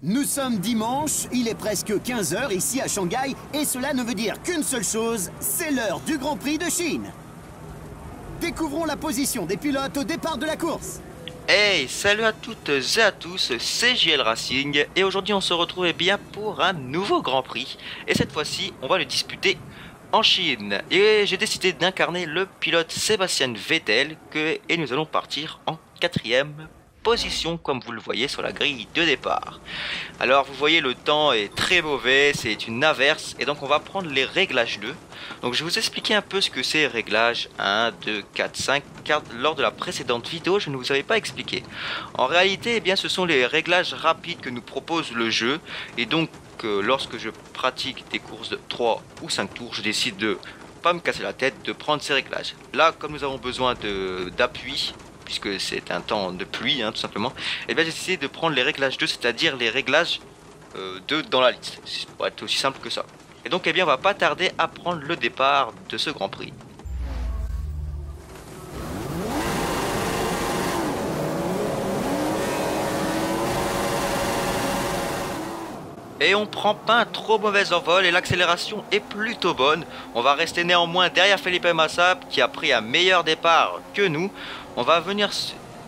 Nous sommes dimanche, il est presque 15 h ici à Shanghai, et cela ne veut dire qu'une seule chose, c'est l'heure du Grand Prix de Chine. Découvrons la position des pilotes au départ de la course. Hey, salut à toutes et à tous, c'est JL Racing, et aujourd'hui on se retrouve bien pour un nouveau Grand Prix. Et cette fois-ci, on va le disputer en Chine. Et j'ai décidé d'incarner le pilote Sébastien Vettel, et nous allons partir en 4e position, comme vous le voyez sur la grille de départ. Alors vous voyez, le temps est très mauvais, c'est une averse, et donc on va prendre les réglages 2. Donc je vais vous expliquer un peu ce que c'est réglages 1, 2, 4, 5, car lors de la précédente vidéo je ne vous avais pas expliqué. En réalité, eh bien, ce sont les réglages rapides que nous propose le jeu, et donc lorsque je pratique des courses de 3 ou 5 tours, je décide de pas me casser la tête, de prendre ces réglages. Là, comme nous avons besoin d'appui, puisque c'est un temps de pluie, hein, tout simplement, et bien j'ai décidé de prendre les réglages 2, c'est-à-dire les réglages 2 dans la liste, pour être aussi simple que ça. Et donc, eh bien, on va pas tarder à prendre le départ de ce Grand Prix. Et on prend pas un trop mauvais envol et l'accélération est plutôt bonne. On va rester néanmoins derrière Felipe Massa qui a pris un meilleur départ que nous. On va venir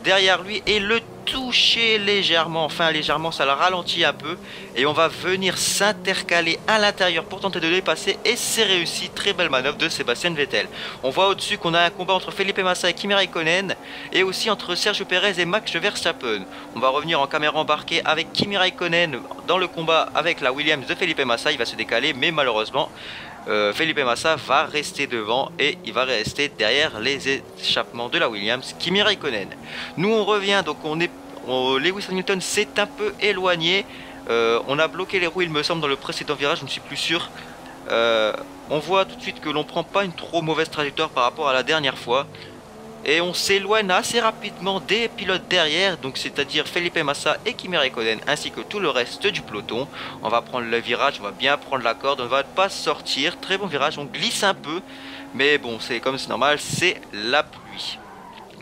derrière lui et le toucher légèrement, enfin légèrement, ça le ralentit un peu, et on va venir s'intercaler à l'intérieur pour tenter de le dépasser, et c'est réussi. Très belle manœuvre de Sébastien Vettel. On voit au-dessus qu'on a un combat entre Felipe Massa et Kimi Raikkonen, et aussi entre Sergio Perez et Max Verstappen. On va revenir en caméra embarquée avec Kimi Raikkonen dans le combat avec la Williams de Felipe Massa. Il va se décaler, mais malheureusement Felipe Massa va rester devant et il va rester derrière les échappements de la Williams, Kimi Raikkonen. Nous on revient, donc Lewis Hamilton s'est un peu éloigné, on a bloqué les roues il me semble dans le précédent virage, je ne suis plus sûr. On voit tout de suite que l'on prend pas une trop mauvaise trajectoire par rapport à la dernière fois. Et on s'éloigne assez rapidement des pilotes derrière, donc c'est-à-dire Felipe Massa et Kimi Raikkonen, ainsi que tout le reste du peloton. On va prendre le virage, on va bien prendre la corde, on ne va pas sortir. Très bon virage, on glisse un peu, mais bon, c'est comme c'est normal, c'est la pluie.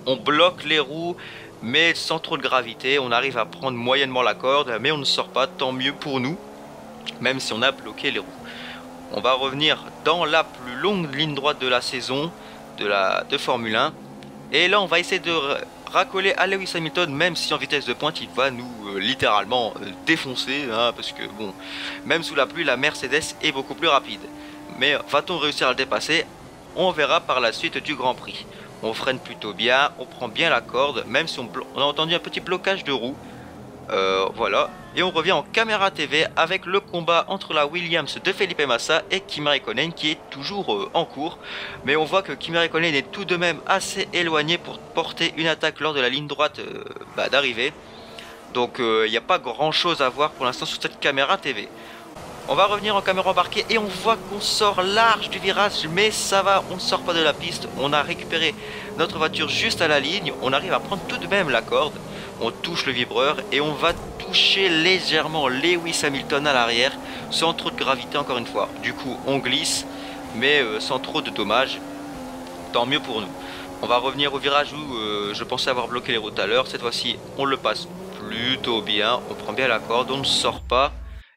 On bloque les roues, mais sans trop de gravité. On arrive à prendre moyennement la corde, mais on ne sort pas, tant mieux pour nous, même si on a bloqué les roues. On va revenir dans la plus longue ligne droite de la saison de Formule 1. Et là on va essayer de racoler à Lewis Hamilton, même si en vitesse de pointe il va nous littéralement défoncer, hein, parce que bon, même sous la pluie la Mercedes est beaucoup plus rapide. Mais va-t-on réussir à le dépasser? On verra par la suite du Grand Prix. On freine plutôt bien, on prend bien la corde, même si on a entendu un petit blocage de roue. Voilà, et on revient en caméra TV avec le combat entre la Williams de Felipe Massa et Kimi Raikkonen qui est toujours en cours. Mais on voit que Kimi Raikkonen est tout de même assez éloigné pour porter une attaque lors de la ligne droite d'arrivée. Donc il n'y a pas grand chose à voir pour l'instant sur cette caméra TV. On va revenir en caméra embarquée et on voit qu'on sort large du virage, mais ça va, on ne sort pas de la piste. On a récupéré notre voiture juste à la ligne, on arrive à prendre tout de même la corde. On touche le vibreur et on va toucher légèrement Lewis Hamilton à l'arrière, sans trop de gravité encore une fois. Du coup on glisse, mais sans trop de dommages, tant mieux pour nous. On va revenir au virage où je pensais avoir bloqué les routes à l'heure. Cette fois-ci on le passe plutôt bien, on prend bien la corde, on ne sort pas.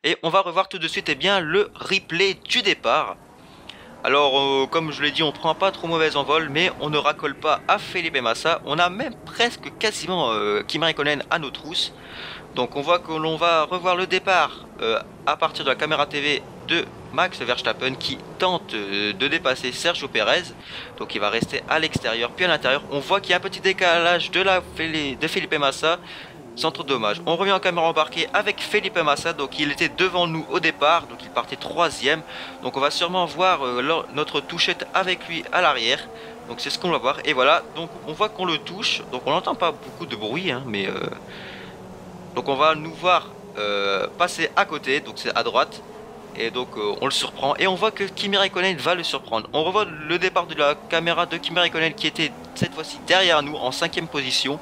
Et on va revoir tout de suite bien, le replay du départ. Alors comme je l'ai dit, on prend pas trop mauvais envol, mais on ne racole pas à Felipe Massa. On a même presque quasiment Kimi Raikkonen à nos trousses. Donc on voit que l'on va revoir le départ à partir de la caméra TV de Max Verstappen qui tente de dépasser Sergio Perez. Donc il va rester à l'extérieur puis à l'intérieur. On voit qu'il y a un petit décalage de Felipe Massa, sans trop de dommages. On revient en caméra embarquée avec Felipe Massa, donc il était devant nous au départ, donc il partait 3e. Donc on va sûrement voir notre touchette avec lui à l'arrière. Donc c'est ce qu'on va voir. Et voilà, donc on voit qu'on le touche, donc on n'entend pas beaucoup de bruit, hein, mais donc on va nous voir passer à côté, donc c'est à droite. Et donc on le surprend et on voit que Kimi Raikkonen va le surprendre. On revoit le départ de la caméra de Kimi Raikkonen qui était cette fois-ci derrière nous en 5e position.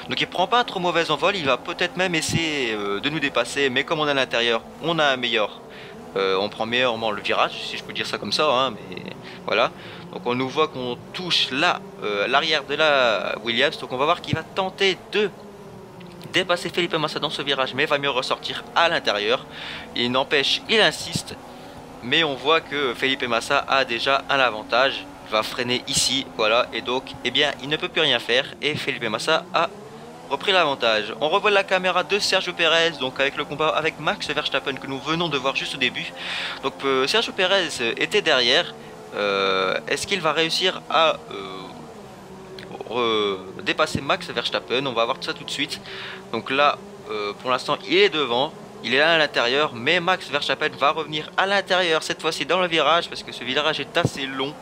Donc il prend pas un trop mauvais envol, il va peut-être même essayer de nous dépasser, mais comme on est à l'intérieur, on a un meilleur, on prend meilleurement le virage, si je peux dire ça comme ça, hein, mais voilà. Donc on nous voit qu'on touche là l'arrière de la Williams, donc on va voir qu'il va tenter de dépasser Felipe Massa dans ce virage, mais va mieux ressortir à l'intérieur. Il n'empêche, il insiste, mais on voit que Felipe Massa a déjà un avantage. Il va freiner ici, voilà, et donc, eh bien, il ne peut plus rien faire, et Felipe Massa a repris l'avantage. On revoit la caméra de Sergio Pérez, donc avec le combat avec Max Verstappen que nous venons de voir juste au début. Donc Sergio Pérez était derrière. Est-ce qu'il va réussir à dépasser Max Verstappen? On va voir tout ça tout de suite. Donc là, pour l'instant, il est devant. Il est là à l'intérieur, mais Max Verstappen va revenir à l'intérieur, cette fois-ci dans le virage, parce que ce virage est assez long.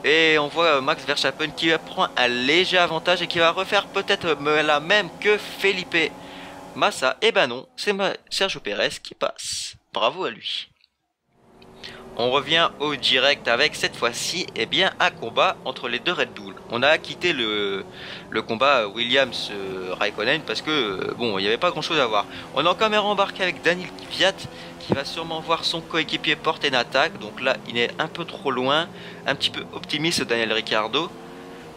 Et on voit Max Verstappen qui prend un léger avantage et qui va refaire peut-être la même que Felipe Massa. Et ben non, c'est Sergio Pérez qui passe. Bravo à lui. On revient au direct avec cette fois-ci un combat entre les deux Red Bull. On a quitté le combat Williams-Raikkonen parce que bon, il n'y avait pas grand chose à voir. On est en caméra embarquée avec Daniel Kvyat qui va sûrement voir son coéquipier porter une attaque. Donc là, il est un peu trop loin, un petit peu optimiste Daniel Ricciardo.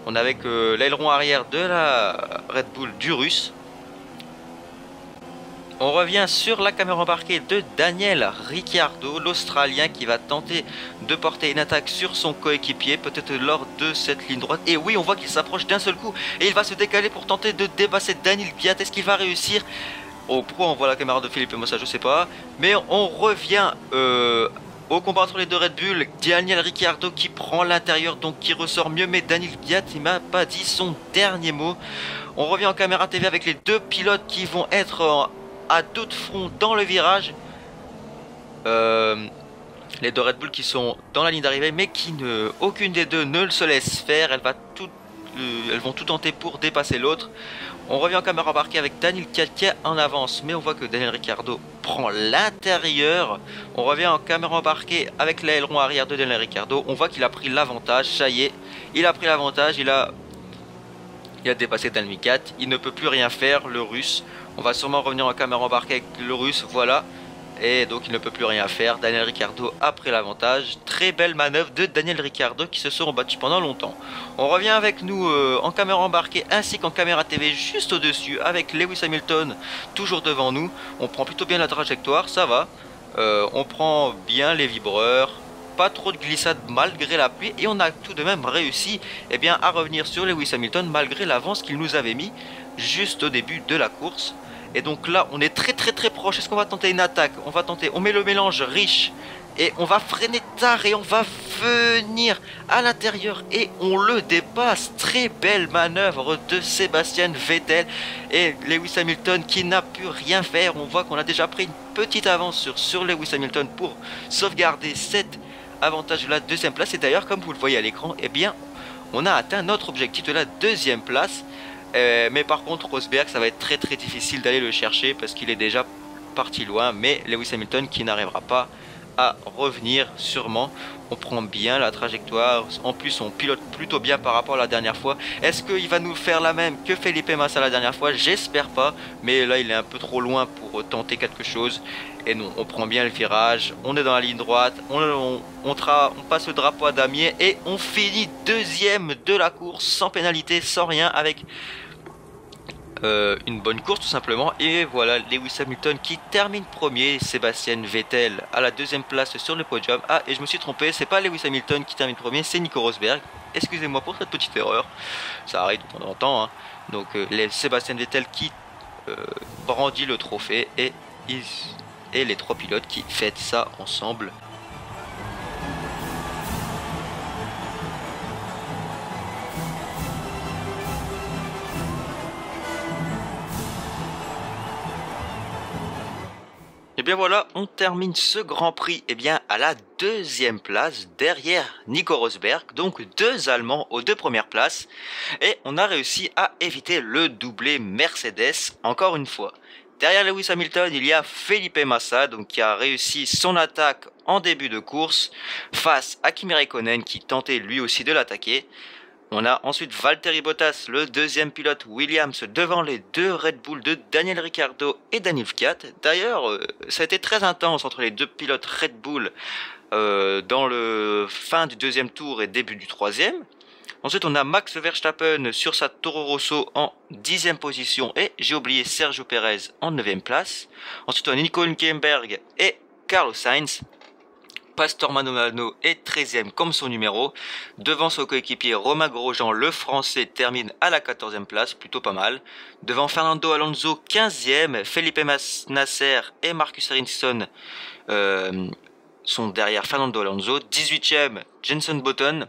On est avec l'aileron arrière de la Red Bull du Russe. On revient sur la caméra embarquée de Daniel Ricciardo, l'Australien qui va tenter de porter une attaque sur son coéquipier, peut-être lors de cette ligne droite. Et oui, on voit qu'il s'approche d'un seul coup et il va se décaler pour tenter de dépasser Daniel Kvyat. Est-ce qu'il va réussir? Oh, pourquoi on voit la caméra de Felipe Massa, je sais pas. Mais on revient au combat entre les deux Red Bull. Daniel Ricciardo qui prend l'intérieur, donc qui ressort mieux, mais Daniel Kvyat, il m'a pas dit son dernier mot. On revient en caméra TV avec les deux pilotes qui vont être à dos de front dans le virage. Les deux Red Bull qui sont dans la ligne d'arrivée, mais aucune des deux ne se laisse faire. Elles vont tout tenter pour dépasser l'autre. On revient en caméra embarquée avec Daniel Kvyat qui est en avance, mais on voit que Daniel Ricciardo prend l'intérieur. On revient en caméra embarquée avec l'aileron arrière de Daniel Ricciardo. On voit qu'il a pris l'avantage, ça y est, il a pris l'avantage, il a dépassé Daniel Kvyat. Il ne peut plus rien faire, le Russe. On va sûrement revenir en caméra embarquée avec le Russe, voilà. Et donc il ne peut plus rien faire. Daniel Ricciardo a pris l'avantage. Très belle manœuvre de Daniel Ricciardo qui se seront battus pendant longtemps. On revient avec nous en caméra embarquée ainsi qu'en caméra TV juste au-dessus avec Lewis Hamilton toujours devant nous. On prend plutôt bien la trajectoire, ça va. On prend bien les vibreurs. Pas trop de glissade malgré la pluie. Et on a tout de même réussi à revenir sur Lewis Hamilton malgré l'avance qu'il nous avait mis juste au début de la course. Et donc là on est très proche. Est-ce qu'on va tenter une attaque? On met le mélange riche et on va freiner tard et on va venir à l'intérieur et on le dépasse. Très belle manœuvre de Sébastien Vettel et Lewis Hamilton qui n'a pu rien faire. On voit qu'on a déjà pris une petite avance sur Lewis Hamilton pour sauvegarder cet avantage de la deuxième place. Et d'ailleurs, comme vous le voyez à l'écran, on a atteint notre objectif de la deuxième place. Mais par contre Rosberg, ça va être très difficile d'aller le chercher parce qu'il est déjà parti loin. Mais Lewis Hamilton qui n'arrivera pas à revenir sûrement. On prend bien la trajectoire, en plus on pilote plutôt bien par rapport à la dernière fois. Est-ce qu'il va nous faire la même que Felipe Massa la dernière fois? J'espère pas, mais là il est un peu trop loin pour tenter quelque chose. Et non, on prend bien le virage, on est dans la ligne droite, on passe le drapeau à damier et on finit deuxième de la course sans pénalité, sans rien, avec une bonne course tout simplement. Et voilà Lewis Hamilton qui termine premier, Sébastien Vettel à la deuxième place sur le podium. Ah, et je me suis trompé, c'est pas Lewis Hamilton qui termine premier, c'est Nico Rosberg. Excusez-moi pour cette petite erreur, ça arrive de temps en temps, hein. Donc Sébastien Vettel qui brandit le trophée et les trois pilotes qui fêtent ça ensemble. Et bien voilà, on termine ce Grand Prix à la deuxième place derrière Nico Rosberg, donc deux Allemands aux deux premières places. Et on a réussi à éviter le doublé Mercedes encore une fois. Derrière Lewis Hamilton, il y a Felipe Massa donc qui a réussi son attaque en début de course face à Kimi Räikkönen qui tentait lui aussi de l'attaquer. On a ensuite Valtteri Bottas, le deuxième pilote Williams, devant les deux Red Bull de Daniel Ricciardo et Daniel Kvyat. D'ailleurs, ça a été très intense entre les deux pilotes Red Bull dans le fin du deuxième tour et début du troisième. Ensuite, on a Max Verstappen sur sa Toro Rosso en 10e position. Et j'ai oublié Sergio Perez en 9e place. Ensuite, on a Nico Hülkenberg et Carlos Sainz. Pastor Maldonado est 13e comme son numéro. Devant son coéquipier Romain Grosjean, le français termine à la 14e place, plutôt pas mal. Devant Fernando Alonso, 15e. Felipe Nasser et Marcus Ericsson sont derrière Fernando Alonso. 18e, Jenson Button.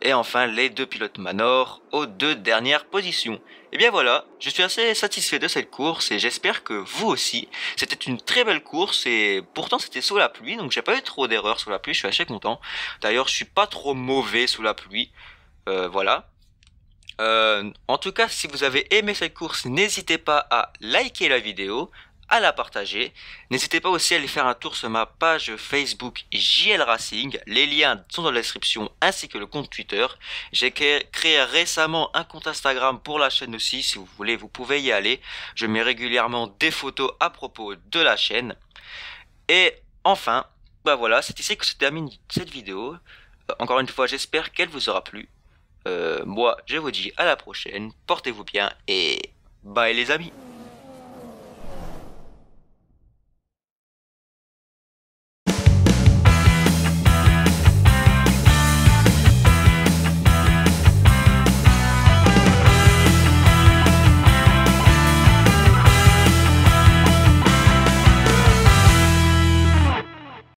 Et enfin, les deux pilotes Manor aux 2 dernières positions. Et bien voilà, je suis assez satisfait de cette course et j'espère que vous aussi. C'était une très belle course et pourtant c'était sous la pluie, donc j'ai pas eu trop d'erreurs sous la pluie, je suis assez content. D'ailleurs, je suis pas trop mauvais sous la pluie. Voilà. En tout cas, si vous avez aimé cette course, n'hésitez pas à liker la vidéo, à la partager. N'hésitez pas aussi à aller faire un tour sur ma page Facebook JL Racing. Les liens sont dans la description ainsi que le compte Twitter. J'ai créé récemment un compte Instagram pour la chaîne aussi. Si vous voulez, vous pouvez y aller. Je mets régulièrement des photos à propos de la chaîne. Et enfin, bah voilà, c'est ici que se termine cette vidéo. Encore une fois, j'espère qu'elle vous aura plu. Moi, je vous dis à la prochaine. Portez-vous bien et bye les amis.